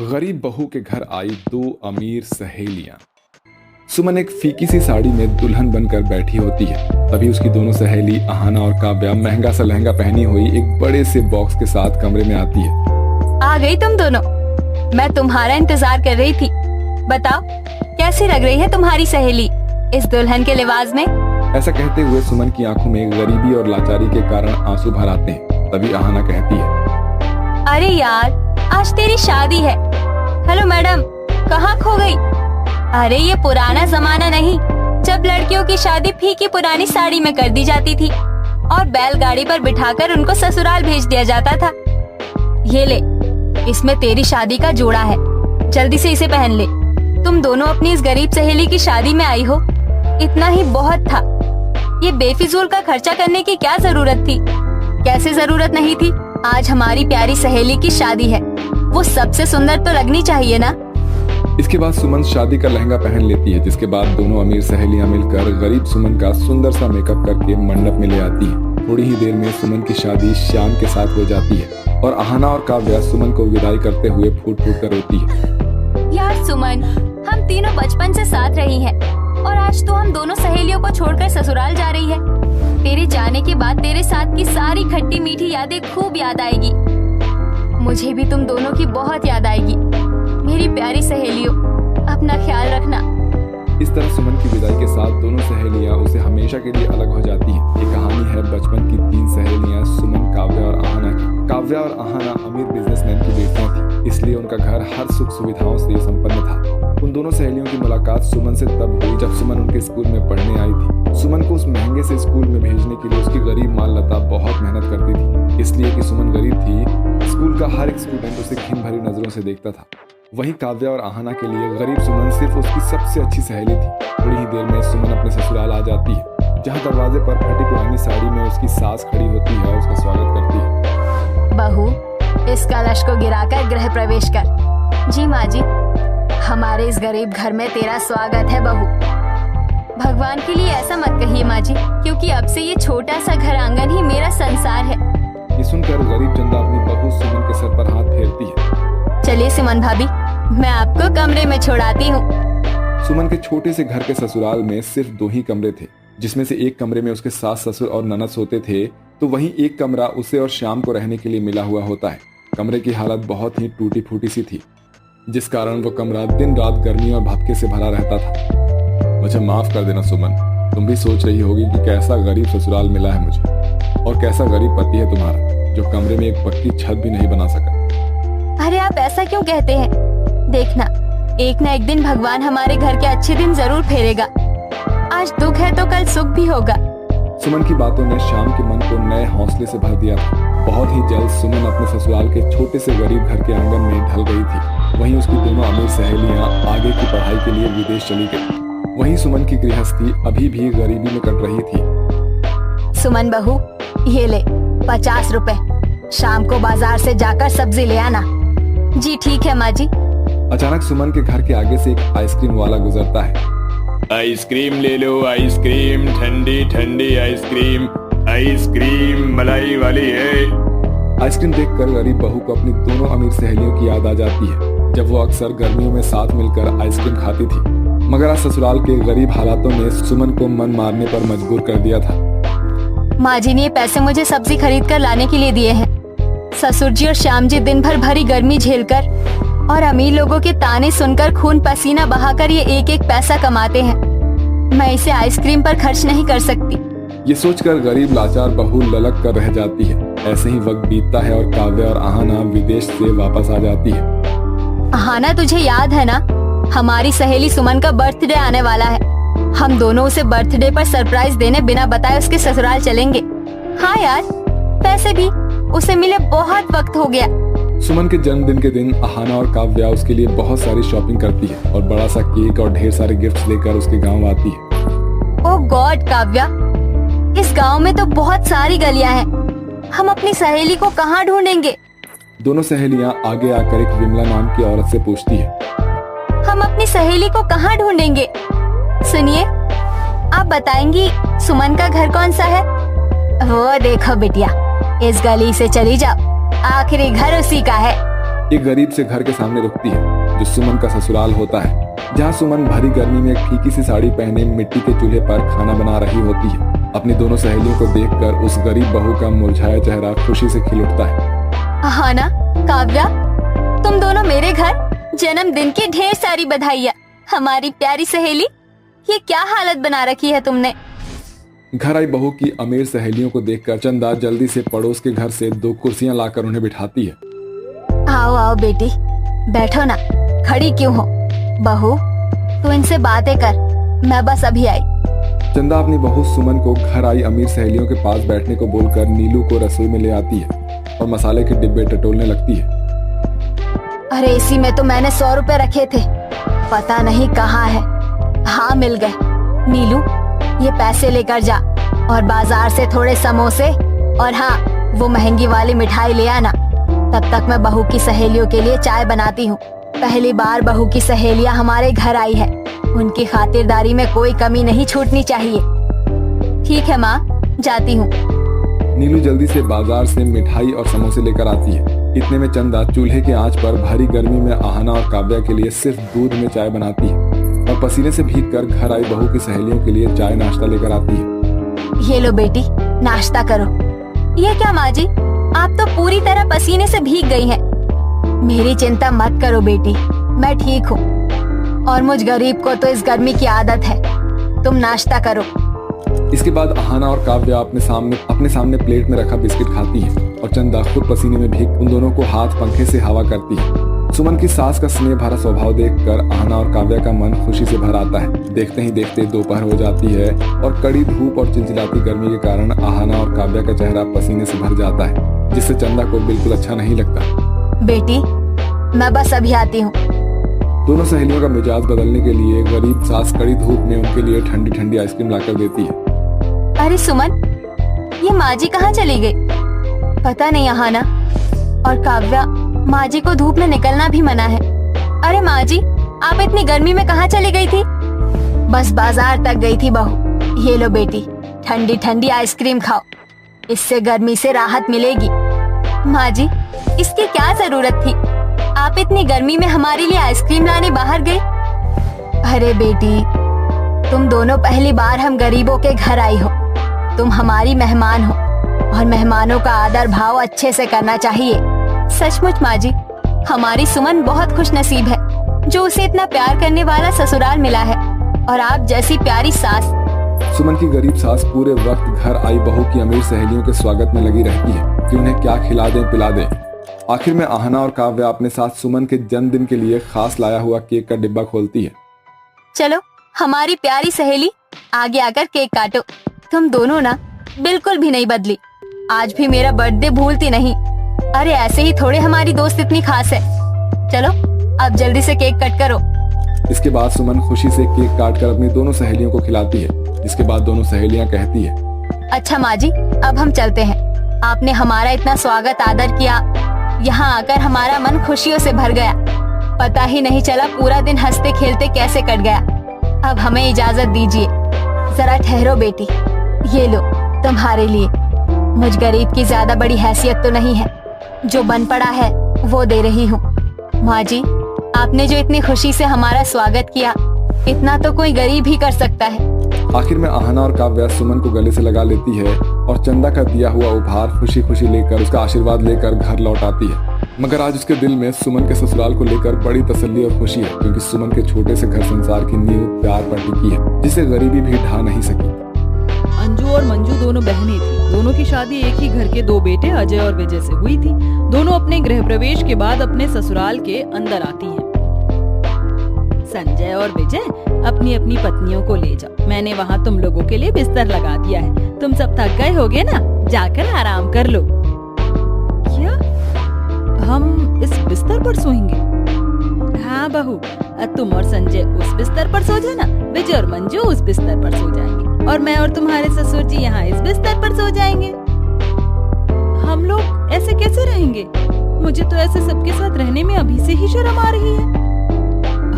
गरीब बहू के घर आई दो अमीर सहेलियां। सुमन एक फीकी सी साड़ी में दुल्हन बनकर बैठी होती है। तभी उसकी दोनों सहेली अहाना और काव्या महंगा सा लहंगा पहनी हुई एक बड़े से बॉक्स के साथ कमरे में आती है। आ गई तुम दोनों, मैं तुम्हारा इंतजार कर रही थी। बताओ कैसी लग रही है तुम्हारी सहेली इस दुल्हन के लिबास में? ऐसा कहते हुए सुमन की आंखों में गरीबी और लाचारी के कारण आंसू भर आते हैं। तभी अहाना कहती है, अरे यार आज तेरी शादी है। हेलो मैडम, कहाँ खो गई? अरे ये पुराना जमाना नहीं जब लड़कियों की शादी फीकी पुरानी साड़ी में कर दी जाती थी और बैलगाड़ी पर बिठाकर उनको ससुराल भेज दिया जाता था। ये ले, इसमें तेरी शादी का जोड़ा है, जल्दी से इसे पहन ले। तुम दोनों अपनी इस गरीब सहेली की शादी में आई हो, इतना ही बहुत था। ये बेफिजूल का खर्चा करने की क्या जरूरत थी? कैसे जरूरत नहीं थी? आज हमारी प्यारी सहेली की शादी है, वो सबसे सुंदर तो लगनी चाहिए ना। इसके बाद सुमन शादी का लहंगा पहन लेती है, जिसके बाद दोनों अमीर सहेलियां मिलकर गरीब सुमन का सुंदर सा मेकअप करके मंडप में ले आती है। थोड़ी ही देर में सुमन की शादी श्याम के साथ हो जाती है और अहाना और काव्या सुमन को विदाई करते हुए फूट फूट कर रोती है। यार सुमन, हम तीनों बचपन से साथ रही हैं और आज तो हम दोनों सहेलियों को छोड़कर ससुराल जा रही है। तेरे जाने के बाद तेरे साथ की सारी खट्टी मीठी यादें खूब याद आएगी। मुझे भी तुम दोनों की बहुत याद आएगी। मेरी प्यारी सहेलियों, अपना ख्याल रखना। इस तरह सुमन की विदाई के साथ दोनों सहेलियां उसे हमेशा के लिए अलग हो जाती हैं। ये कहानी है बचपन की तीन सहेलियां सुमन, काव्या और अहाना की। काव्या और अहाना अमीर बिजनेसमैन की बेटियां थी, इसलिए उनका घर हर सुख सुविधाओं से संपन्न था। उन दोनों सहेलियों की मुलाकात सुमन से तब हुई जब सुमन उनके स्कूल में पढ़ने आई थी। सुमन को उस महंगे से स्कूल में भेजने के लिए उसकी गरीब माँ लता बहुत मेहनत करती थी। इसलिए कि सुमन गरीब थी, स्कूल का हर एक स्टूडेंट उसे घिन भरी नजरों से देखता था। वहीं काव्या और अहाना के लिए गरीब सुमन सिर्फ उसकी सबसे अच्छी सहेली थी। थोड़ी ही देर में सुमन अपने ससुराल आ जाती है, जहाँ दरवाजे पर फटी पुरानी साड़ी में उसकी सास खड़ी होती है और उसका स्वागत करती है। बहू, इस कलश को गिराकर गृह प्रवेश कर। जी माँ जी, हमारे इस गरीब घर में तेरा स्वागत है बहू। भगवान के लिए ऐसा मत कहिए माँ जी, क्योंकि अब से ये छोटा सा घर आंगन ही मेरा संसार है। ये सुनकर गरीब चंदा अपनी बहू सुमन के सर पर हाथ फेरती है। चलिए सुमन भाभी, मैं आपको कमरे में छोड़ाती हूँ। सुमन के छोटे से घर के ससुराल में सिर्फ दो ही कमरे थे, जिसमें से एक कमरे में उसके सास ससुर और ननद सोते थे, तो वहीं एक कमरा उसे और श्याम को रहने के लिए मिला हुआ होता है। कमरे की हालत बहुत ही टूटी फूटी सी थी, जिस कारण वो कमरा दिन रात गर्मी और भपके से भरा रहता था। मुझे माफ कर देना सुमन, तुम भी सोच रही होगी कि कैसा गरीब ससुराल मिला है मुझे, और कैसा गरीब पति है तुम्हारा जो कमरे में एक पक्की छत भी नहीं बना सका। अरे आप ऐसा क्यों कहते हैं? देखना, एक न एक दिन भगवान हमारे घर के अच्छे दिन जरूर फेरेगा। आज दुख है तो कल सुख भी होगा। सुमन की बातों ने श्याम के मन को नए हौसले से भर दिया था। बहुत ही जल्द सुमन अपने ससुराल के छोटे से गरीब घर के आंगन में ढल गई थी। वहीं उसकी दोनों अमीर सहेलियां आगे की पढ़ाई के लिए विदेश चली गई। वहीं सुमन की गृहस्थी अभी भी गरीबी में कट रही थी। सुमन बहू, ये ले 50 रुपए, शाम को बाजार से जाकर सब्जी ले आना। जी ठीक है माँ जी। अचानक सुमन के घर के आगे से एक आइसक्रीम वाला गुजरता है। आइसक्रीम ले लो, आइसक्रीम, ठंडी ठंडी आइसक्रीम, आइसक्रीम मलाई वाली है। आइसक्रीम देखकर गरीब बहू को अपनी दोनों अमीर सहेलियों की याद आ जाती है, जब वो अक्सर गर्मियों में साथ मिलकर आइसक्रीम खाती थी। मगर आज ससुराल के गरीब हालातों ने सुमन को मन मारने पर मजबूर कर दिया था। माँ जी ने ये पैसे मुझे सब्जी खरीद कर लाने के लिए दिए हैं। ससुर जी और श्याम जी दिन भर भरी गर्मी झेलकर और अमीर लोगों के ताने सुनकर खून पसीना बहाकर ये एक एक पैसा कमाते हैं। मैं इसे आइसक्रीम पर खर्च नहीं कर सकती। ये सोचकर गरीब लाचार बहू ललक कर रह जाती है। ऐसे ही वक्त बीतता है और काव्या और अहाना विदेश से वापस आ जाती है। अहाना, तुझे याद है ना, हमारी सहेली सुमन का बर्थडे आने वाला है। हम दोनों उसे बर्थडे पर सरप्राइज देने बिना बताए उसके ससुराल चलेंगे। हाँ यार, पैसे भी उसे मिले बहुत वक्त हो गया। सुमन के जन्मदिन के दिन अहाना और काव्या उसके लिए बहुत सारी शॉपिंग करती है और बड़ा सा केक और ढेर सारे गिफ्ट्स लेकर उसके गांव आती है। ओह गॉड काव्या, इस गांव में तो बहुत सारी गलियां हैं। हम अपनी सहेली को कहाँ ढूंढेंगे? दोनों सहेलियां आगे आकर एक विमला नाम की औरत से पूछती है, हम अपनी सहेली को कहाँ ढूंढेंगे? सुनिए, आप बताएंगी सुमन का घर कौन सा है? वो देखो बिटिया, इस गली से चली जाओ, आखिरी घर उसी का है। एक गरीब से घर के सामने रुकती है जो सुमन का ससुराल होता है, जहाँ सुमन भरी गर्मी में एक फीकी सी साड़ी पहने मिट्टी के चूल्हे पर खाना बना रही होती है। अपनी दोनों सहेलियों को देखकर उस गरीब बहू का मुरझाया चेहरा खुशी से खिल उठता है। आहाना, काव्या, तुम दोनों मेरे घर जन्मदिन की ढेर सारी बधाइयाँ। हमारी प्यारी सहेली, ये क्या हालत बना रखी है तुमने। घर आई बहू की अमीर सहेलियों को देखकर चंदा जल्दी से पड़ोस के घर से 2 कुर्सियां लाकर उन्हें बिठाती है। आओ आओ बेटी, बैठो ना, खड़ी क्यों हो। बहू, तू इनसे बातें कर, मैं बस अभी आई। चंदा अपनी बहू सुमन को घर आई अमीर सहेलियों के पास बैठने को बोलकर नीलू को रसोई में ले आती है और मसाले के डिब्बे टटोलने लगती है। अरे इसी में तो मैंने 100 रुपए रखे थे, पता नहीं कहाँ है। हाँ, मिल गए। नीलू, ये पैसे लेकर जा और बाजार से थोड़े समोसे और हाँ, वो महंगी वाली मिठाई ले आना। तब तक मैं बहू की सहेलियों के लिए चाय बनाती हूँ। पहली बार बहू की सहेलियाँ हमारे घर आई है, उनकी खातिरदारी में कोई कमी नहीं छूटनी चाहिए। ठीक है माँ, जाती हूँ। नीलू जल्दी से बाजार से मिठाई और समोसे लेकर आती है। इतने में चंदा चूल्हे के आंच पर भारी गर्मी में आहाना और काव्या के लिए सिर्फ दूध में चाय बनाती है और पसीने से भीगकर घर आई बहू की सहेलियों के लिए चाय नाश्ता लेकर आती है। ये लो बेटी, नाश्ता करो। ये क्या माँ जी, आप तो पूरी तरह पसीने से भीग गई हैं। मेरी चिंता मत करो बेटी, मैं ठीक हूँ और मुझ गरीब को तो इस गर्मी की आदत है। तुम नाश्ता करो। इसके बाद आहाना और काव्या अपने सामने प्लेट में रखा बिस्किट खाती हैं और चंदा खुद पसीने में भीग उन दोनों को हाथ पंखे से हवा करती है। सुमन की सास का स्नेह भरा स्वभाव देखकर आहाना और काव्या का मन खुशी से भर आता है। देखते ही देखते दोपहर हो जाती है और कड़ी धूप और चिलचिलाती गर्मी के कारण आहाना और काव्या का चेहरा पसीने से भर जाता है, जिससे चंदा को बिल्कुल अच्छा नहीं लगता। बेटी, मैं बस अभी आती हूँ। दोनों सहेलियों का मिजाज बदलने के लिए गरीब सास कड़ी धूप में उनके लिए ठंडी ठंडी आइसक्रीम लाकर देती है। अरे सुमन, ये माँ जी कहाँ चली गई? पता नहीं आहाना और काव्या, माँ जी को धूप में निकलना भी मना है। अरे माँ जी, आप इतनी गर्मी में कहाँ चली गई थी? बस बाजार तक गई थी बहू। ये लो बेटी, ठंडी ठंडी आइसक्रीम खाओ, इससे गर्मी से राहत मिलेगी। माँ जी, इसकी क्या जरूरत थी? आप इतनी गर्मी में हमारे लिए आइसक्रीम लाने बाहर गई? अरे बेटी, तुम दोनों पहली बार हम गरीबों के घर आई हो। तुम हमारी मेहमान हो और मेहमानों का आदर भाव अच्छे से करना चाहिए। सचमुच माँ जी, हमारी सुमन बहुत खुश नसीब है जो उसे इतना प्यार करने वाला ससुराल मिला है और आप जैसी प्यारी सास। सुमन की गरीब सास पूरे वक्त घर आई बहू की अमीर सहेलियों के स्वागत में लगी रहती है कि उन्हें क्या खिला दें पिला दें। आखिर में आहाना और काव्या अपने साथ सुमन के जन्मदिन के लिए खास लाया हुआ केक का डिब्बा खोलती है। चलो हमारी प्यारी सहेली, आगे आकर केक काटो। तुम दोनों ना बिल्कुल भी नहीं बदली, आज भी मेरा बर्थडे भूलती नहीं। अरे ऐसे ही थोड़े हमारी दोस्त इतनी खास है। चलो अब जल्दी से केक कट करो। इसके बाद सुमन खुशी से केक काटकर अपनी दोनों सहेलियों को खिलाती है। इसके बाद दोनों सहेलियां कहती है, अच्छा माँ जी, अब हम चलते हैं। आपने हमारा इतना स्वागत आदर किया, यहाँ आकर हमारा मन खुशियों से भर गया। पता ही नहीं चला पूरा दिन हंसते खेलते कैसे कट गया। अब हमें इजाजत दीजिए। जरा ठहरो बेटी, ये लो तुम्हारे लिए। मुझ गरीब की ज्यादा बड़ी हैसियत तो नहीं है, जो बन पड़ा है वो दे रही हूँ। माँ जी, आपने जो इतनी खुशी से हमारा स्वागत किया, इतना तो कोई गरीब ही कर सकता है। आखिर में आहाना और काव्या सुमन को गले से लगा लेती है और चंदा का दिया हुआ उपहार खुशी खुशी लेकर उसका आशीर्वाद लेकर घर लौट आती है। मगर आज उसके दिल में सुमन के ससुराल को लेकर बड़ी तसल्ली और खुशी है, क्योंकि सुमन के छोटे से घर संसार की नींव प्यार पर टिकी है, जिसे गरीबी भी ढा नहीं सकी। अंजू और मंजू दोनों बहनें थी। दोनों की शादी एक ही घर के 2 बेटे अजय और विजय से हुई थी। दोनों अपने गृह प्रवेश के बाद अपने ससुराल के अंदर आती हैं। संजय और विजय अपनी अपनी पत्नियों को ले जाओ, मैंने वहाँ तुम लोगों के लिए बिस्तर लगा दिया है। तुम सब थक गए होगे ना, जाकर आराम कर लो। क्या हम इस बिस्तर पर सोएंगे? हाँ बहू, तुम और संजय उस बिस्तर पर सो जाना, विजय और मंजू उस बिस्तर पर सो जाएंगे और मैं और तुम्हारे ससुर जी यहाँ इस बिस्तर पर सो जाएंगे। हम लोग ऐसे कैसे रहेंगे? मुझे तो ऐसे सबके साथ रहने में अभी से ही शर्म आ रही है।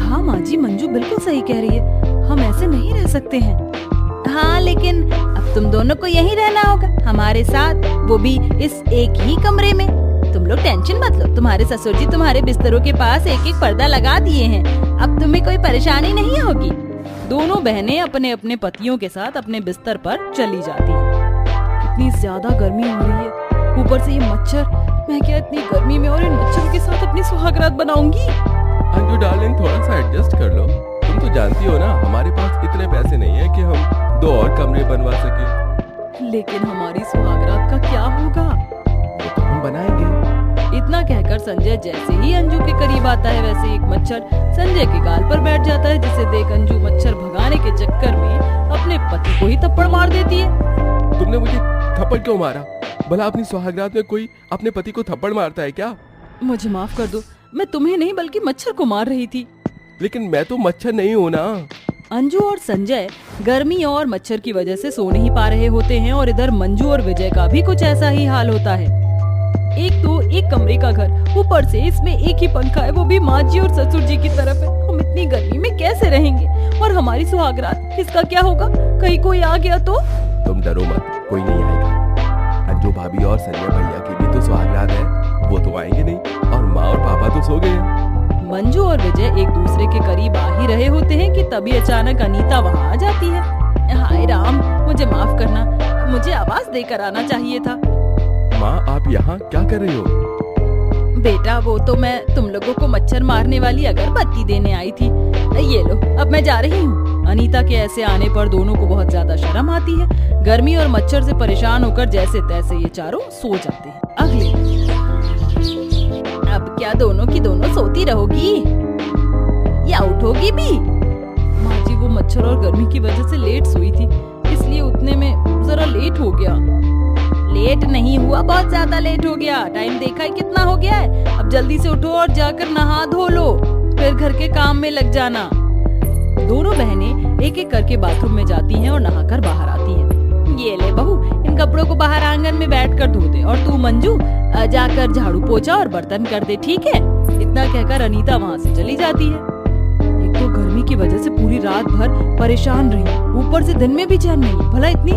हाँ माँ जी, मंजू बिल्कुल सही कह रही है, हम ऐसे नहीं रह सकते हैं। हाँ लेकिन अब तुम दोनों को यहीं रहना होगा हमारे साथ, वो भी इस एक ही कमरे में। तुम लोग टेंशन मत लो, तुम्हारे ससुर जी तुम्हारे बिस्तरों के पास एक एक पर्दा लगा दिए हैं, अब तुम्हें कोई परेशानी नहीं होगी। दोनों बहनें अपने अपने पतियों के साथ अपने बिस्तर पर चली जाती हैं। इतनी ज्यादा गर्मी हो रही है, ऊपर से ये मच्छर, मैं क्या इतनी गर्मी में और इन मच्छरों के साथ अपनी सुहागरात बनाऊंगी। अंजू डार्लिंग, थोड़ा सा एडजस्ट कर लो। तुम तो जानती हो ना हमारे पास इतने पैसे नहीं है कि हम 2 और कमरे बनवा सके। लेकिन हमारी सुहागरात का क्या होगा? वो तो हम बनाएंगे। इतना कहकर संजय जैसे ही अंजू के करीब आता है, वैसे एक मच्छर संजय के गाल पर बैठ जाता है, जिसे देख अंजू मच्छर भगाने के चक्कर में अपने पति को ही थप्पड़ मार देती है। तुमने मुझे थप्पड़ क्यों मारा? भला अपनी सुहागरात में कोई अपने पति को थप्पड़ मारता है क्या? मुझे माफ कर दो, मैं तुम्हें नहीं बल्कि मच्छर को मार रही थी। लेकिन मैं तो मच्छर नहीं हूँ ना। अंजू और संजय गर्मी और मच्छर की वजह से सो नहीं पा रहे होते हैं और इधर मंजू और विजय का भी कुछ ऐसा ही हाल होता है। एक तो एक कमरे का घर, ऊपर से इसमें एक ही पंखा है, वो भी माँ जी और ससुर जी की तरफ है। हम इतनी गर्मी में कैसे रहेंगे? और हमारी सुहागरात, इसका क्या होगा? कहीं कोई आ गया तो? तुम डरो मत, कोई नहीं आएगा। अंजू भाभी और संजय भैया की भी तो सुहागरात है, वो तो आएंगे नहीं, और माँ और पापा तो सो गए हैं। मंजू और विजय एक दूसरे के करीब आ ही रहे होते हैं कि तभी अचानक अनीता वहाँ आ जाती है। हाय राम, मुझे माफ करना, मुझे आवाज देकर आना चाहिए था। माँ, आप यहाँ क्या कर रही हो? बेटा, वो तो मैं तुम लोगों को मच्छर मारने वाली अगरबत्ती देने आई थी। ये लो, अब मैं जा रही हूँ। अनीता के ऐसे आने पर दोनों को बहुत ज्यादा शर्म आती है। गर्मी और मच्छर से परेशान होकर जैसे तैसे ये चारों सो जाते हैं। अगले अब क्या दोनों की दोनों सोती रहोगी या उठोगी भी? माँ जी, वो मच्छर और गर्मी की वजह से लेट सोई थी, इसलिए उठने में जरा लेट हो गया। लेट नहीं हुआ, बहुत ज्यादा लेट हो गया। टाइम देखा है कितना हो गया है। अब जल्दी से उठो और जाकर नहा धो लो, फिर घर के काम में लग जाना। दोनों बहनें एक एक करके बाथरूम में जाती हैं और नहाकर बाहर आती हैं। ये ले बहू, इन कपड़ों को बाहर आंगन में बैठकर धो दे, और तू मंजू जाकर झाड़ू पोछा और बर्तन कर दे, ठीक है? इतना कहकर अनीता वहाँ से चली जाती है। एक तो गर्मी की वजह से पूरी रात भर परेशान रही, ऊपर से दिन में भी चैन नहीं। भला इतनी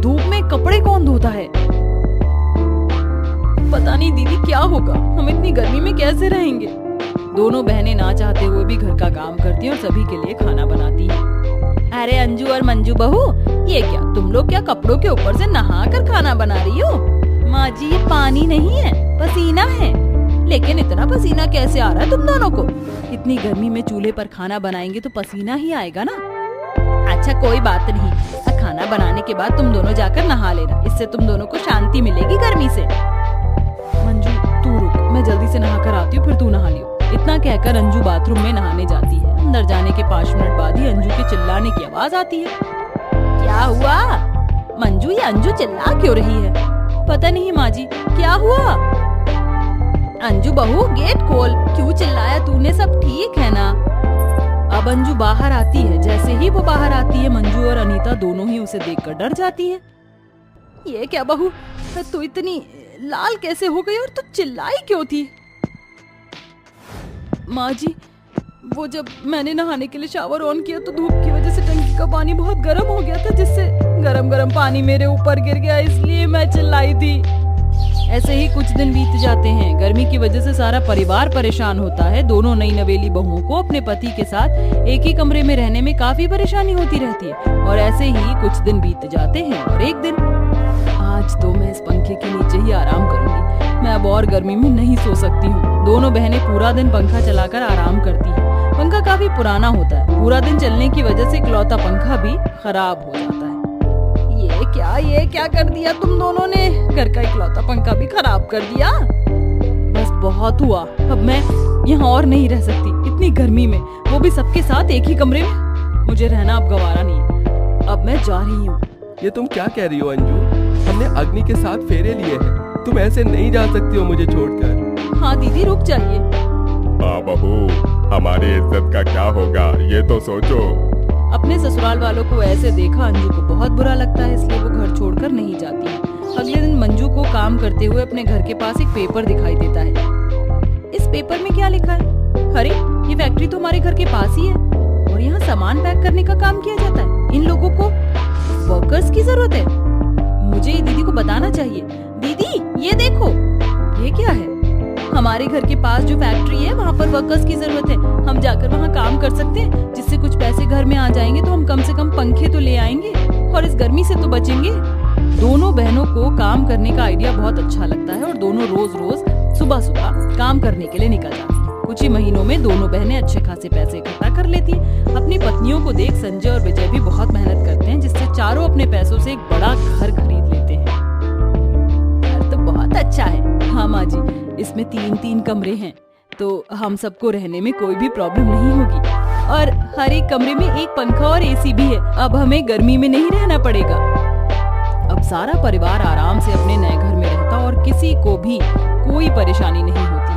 धूप में कपड़े कौन धोता है? पता नहीं दीदी क्या होगा, हम इतनी गर्मी में कैसे रहेंगे? दोनों बहनें ना चाहते हुए भी घर का काम करती हैं और सभी के लिए खाना बनाती हैं। अरे अंजू और मंजू बहू, ये क्या तुम लोग क्या कपड़ों के ऊपर से नहा कर खाना बना रही हो? माँ जी, ये पानी नहीं है, पसीना है। लेकिन इतना पसीना कैसे आ रहा है तुम दोनों को? इतनी गर्मी में चूल्हे पर खाना बनाएंगे तो पसीना ही आएगा ना। अच्छा कोई बात नहीं, खाना बनाने के बाद तुम दोनों जाकर नहा लेना, इससे तुम दोनों को शांति मिलेगी गर्मी से। मंजू तू रुक, मैं जल्दी से नहा कर आती हूँ, फिर तू नहा लियो। इतना कहकर अंजू बाथरूम में नहाने जाती है। अंदर जाने के 5 मिनट बाद ही अंजू के चिल्लाने की आवाज आती है। क्या हुआ मंजू, ये अंजू चिल्ला क्यों रही है? पता नहीं माँ जी, क्या हुआ? अंजू बहू गेट खोल, क्यों चिल्लाया तूने? सब ठीक है ना? अब अंजू बाहर आती है। जैसे ही वो बाहर आती है, मंजू और अनीता दोनों ही उसे देखकर डर जाती है। ये क्या बहू, तू इतनी लाल कैसे हो गई और तू चिल्लाई क्यों थी? माँ जी, वो जब मैंने नहाने के लिए शावर ऑन किया तो धूप की वजह से टंकी का पानी बहुत गर्म हो गया था, जिससे गरम गरम पानी मेरे ऊपर गिर गया, इसलिए मैं चिल्लाई थी। ऐसे ही कुछ दिन बीत जाते हैं। गर्मी की वजह से सारा परिवार परेशान होता है। दोनों नई नवेली बहुओं को अपने पति के साथ एक ही कमरे में रहने में काफी परेशानी होती रहती है। और ऐसे ही कुछ दिन बीत जाते हैं और एक दिन, आज तो मैं इस पंखे के नीचे ही आराम करूंगी, मैं अब और गर्मी में नहीं सो सकती हूँ। दोनों बहनें पूरा दिन पंखा चलाकर आराम करती हैं। पंखा काफी पुराना होता है, पूरा दिन चलने की वजह से इकलौता पंखा भी खराब हो जाता है। ये क्या कर दिया तुम दोनों ने? घर का इकलौता पंखा भी खराब कर दिया। बस बहुत हुआ, अब मैं यहाँ और नहीं रह सकती इतनी गर्मी में, वो भी सबके साथ एक ही कमरे में। मुझे रहना अब गवारा नहीं है, अब मैं जा रही हूँ। ये तुम क्या कह रही हो अंजू? हमने अग्नि के साथ फेरे लिए हैं, तुम ऐसे नहीं जा सकती हो मुझे छोड़कर। हाँ दीदी, रुक जाइए। हाँ बहू, हमारी इज्जत का क्या होगा ये तो सोचो। अपने ससुराल वालों को ऐसे देखा अंजू को बहुत बुरा लगता है, इसलिए वो घर छोड़कर नहीं जाती है। अगले दिन मंजू को काम करते हुए अपने घर के पास एक पेपर दिखाई देता है। इस पेपर में क्या लिखा है? अरे, ये फैक्ट्री तो हमारे घर के पास ही है और यहाँ सामान पैक करने का काम किया जाता है। इन लोगों को वर्कर्स की जरूरत है, मुझे ये दीदी को बताना चाहिए। दीदी ये देखो, ये क्या है? हमारे घर के पास जो फैक्ट्री है वहाँ पर वर्कर्स की जरूरत है। हम जाकर वहाँ काम कर सकते हैं, जिससे कुछ पैसे घर में आ जाएंगे तो हम कम से कम पंखे तो ले आएंगे और इस गर्मी से तो बचेंगे। दोनों बहनों को काम करने का आइडिया बहुत अच्छा लगता है और दोनों रोज रोज सुबह सुबह काम करने के लिए निकल जाती हैं। कुछ ही महीनों में दोनों बहनें अच्छे खासे पैसे इकट्ठा कर लेती हैं। अपनी पत्नियों को देख संजय और विजय भी बहुत मेहनत करते हैं, जिससे चारों अपने पैसों से एक बड़ा घर खरीद लेते हैं। घर तो बहुत अच्छा है। हाँ माँ जी, इसमें 3-3 कमरे हैं, तो हम सबको रहने में कोई भी प्रॉब्लम नहीं होगी और हर एक कमरे में एक पंखा और एसी भी है। अब हमें गर्मी में नहीं रहना पड़ेगा। अब सारा परिवार आराम से अपने नए घर में रहता और किसी को भी कोई परेशानी नहीं होती।